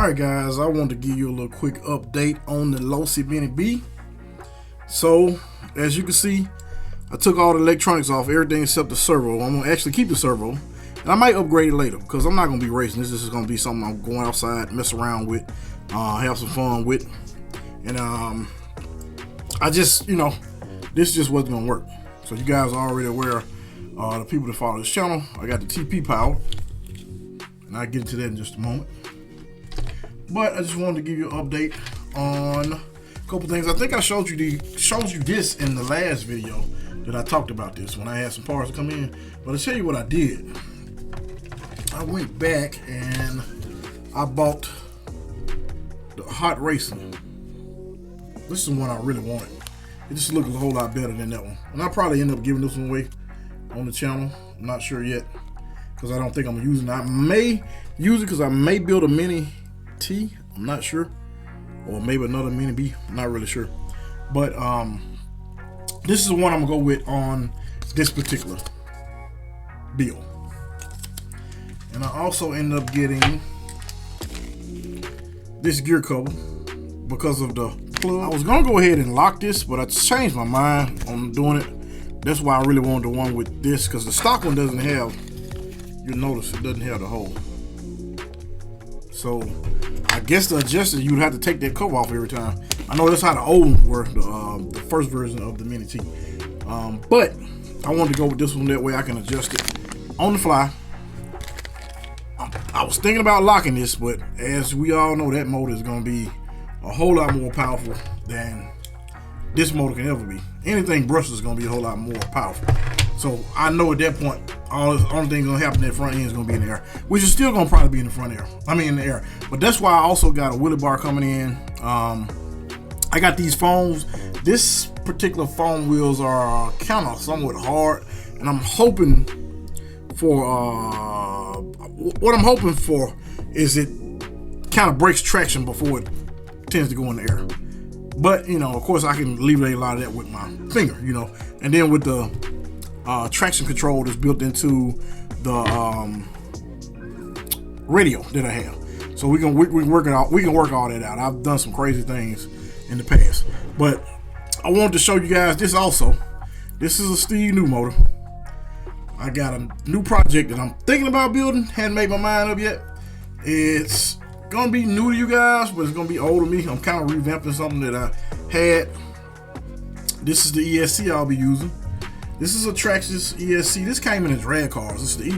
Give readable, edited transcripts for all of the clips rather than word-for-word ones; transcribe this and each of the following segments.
Alright guys, I want to give you a little quick update on the Losi Mini B. So, as you can see, I took all the electronics off, everything except the servo. I'm going to actually keep the servo, and I might upgrade it later, because I'm not going to be racing. This is going to be something I'm going outside, mess around with, have some fun with. And I just, this just wasn't going to work. So you guys are already aware, the people that follow this channel, I got the TP power, and I'll get into that in just a moment. But I just wanted to give you an update on a couple things. I think I showed you this in the last video that I talked about this when I had some parts come in. But I'll tell you what I did. I went back and I bought the Hot Racing. This is the one I really wanted. It just looked a whole lot better than that one. And I'll probably end up giving this one away on the channel. I'm not sure yet, because I don't think I'm gonna use it. I may use it because I may build a Mini T, I'm not sure, or maybe another Mini B, I'm not really sure. But this is the one I'm gonna go with on this particular build. And I also ended up getting this gear cover because of the plug. I was gonna go ahead and lock this, but I changed my mind on doing it. That's why I really wanted the one with this, because the stock one doesn't have, you'll notice it doesn't have the hole. So I guess to adjust it, you'd have to take that cover off every time. I know that's how the old ones were, the first version of the Mini T. But I wanted to go with this one, that way I can adjust it on the fly. I was thinking about locking this, but as we all know, that motor is going to be a whole lot more powerful than this motor can ever be. Anything brushless is going to be a whole lot more powerful. So I know at that point, the only thing gonna happen in that front end is gonna be in the air, which is still gonna probably be in the front air. In the air. But that's why I also got a wheelie bar coming in. I got these foams. This particular foam wheels are kind of somewhat hard, and I'm hoping for what I'm hoping for is it kind of breaks traction before it tends to go in the air. But of course, I can alleviate a lot of that with my finger, and then with the traction control that's built into the radio that I have, so we can work it out. We can work all that out. I've done some crazy things in the past, but I wanted to show you guys this also. This is a Steve New motor. I got a new project that I'm thinking about building. Hadn't made my mind up yet. It's gonna be new to you guys, but it's gonna be old to me. I'm kind of revamping something that I had. This is the ESC I'll be using. This is a Traxxas ESC. This came in as rad cars. This is the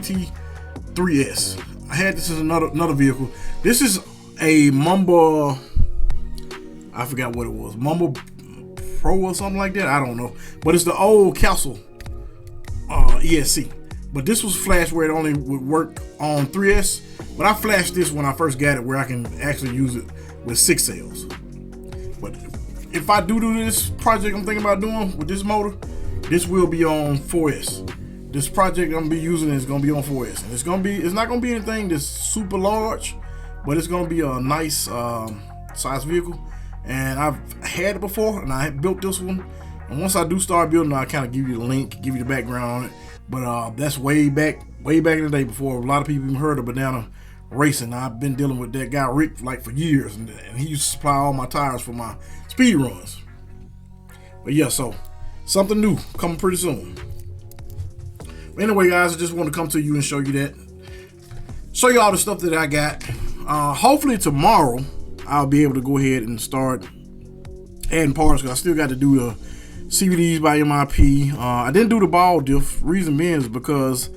ET3S. I had this as another vehicle. This is a Mumba, I forgot what it was, Mumba Pro or something like that. I don't know. But it's the old Castle ESC. But this was flashed where it only would work on 3S. But I flashed this when I first got it, where I can actually use it with 6 cells. But if I do this project I'm thinking about doing with this motor, this will be on 4S. This project I'm gonna be using is gonna be on 4S, and it's not gonna be anything that's super large, but it's gonna be a nice size vehicle. And I've had it before, and I built this one. And once I do start building, I kind of give you the link, give you the background on it. But that's way back in the day, before a lot of people even heard of Banana Racing. I've been dealing with that guy Rick for years, and he used to supply all my tires for my speed runs. But yeah, so something new coming pretty soon. But anyway, guys, I just want to come to you and show you all the stuff that I got. Hopefully tomorrow I'll be able to go ahead and start adding parts, because I still got to do the CVDs by MIP. I didn't do the ball diff. Reason being is because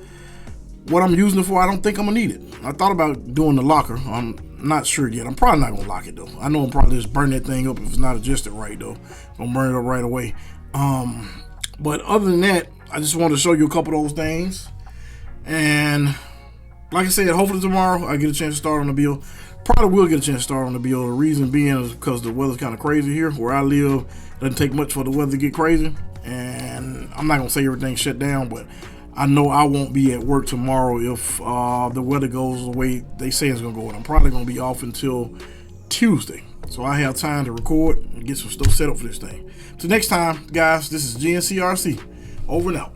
what I'm using it for, I don't think I'm gonna need it. I thought about doing the locker. I'm not sure yet. I'm probably not gonna lock it though. I know I'm probably just burn that thing up if it's not adjusted right though. I'm gonna burn it up right away. But other than that, I just wanted to show you a couple of those things. And like I said, hopefully tomorrow I get a chance to start on the build. Probably will get a chance to start on the build. The reason being is because the weather's kind of crazy here where I live. Doesn't take much for the weather to get crazy. And I'm not gonna say everything's shut down, but I know I won't be at work tomorrow if the weather goes the way they say it's gonna go. And I'm probably gonna be off until Tuesday. So I have time to record and get some stuff set up for this thing. So next time, guys, this is GNCRC. Over and out.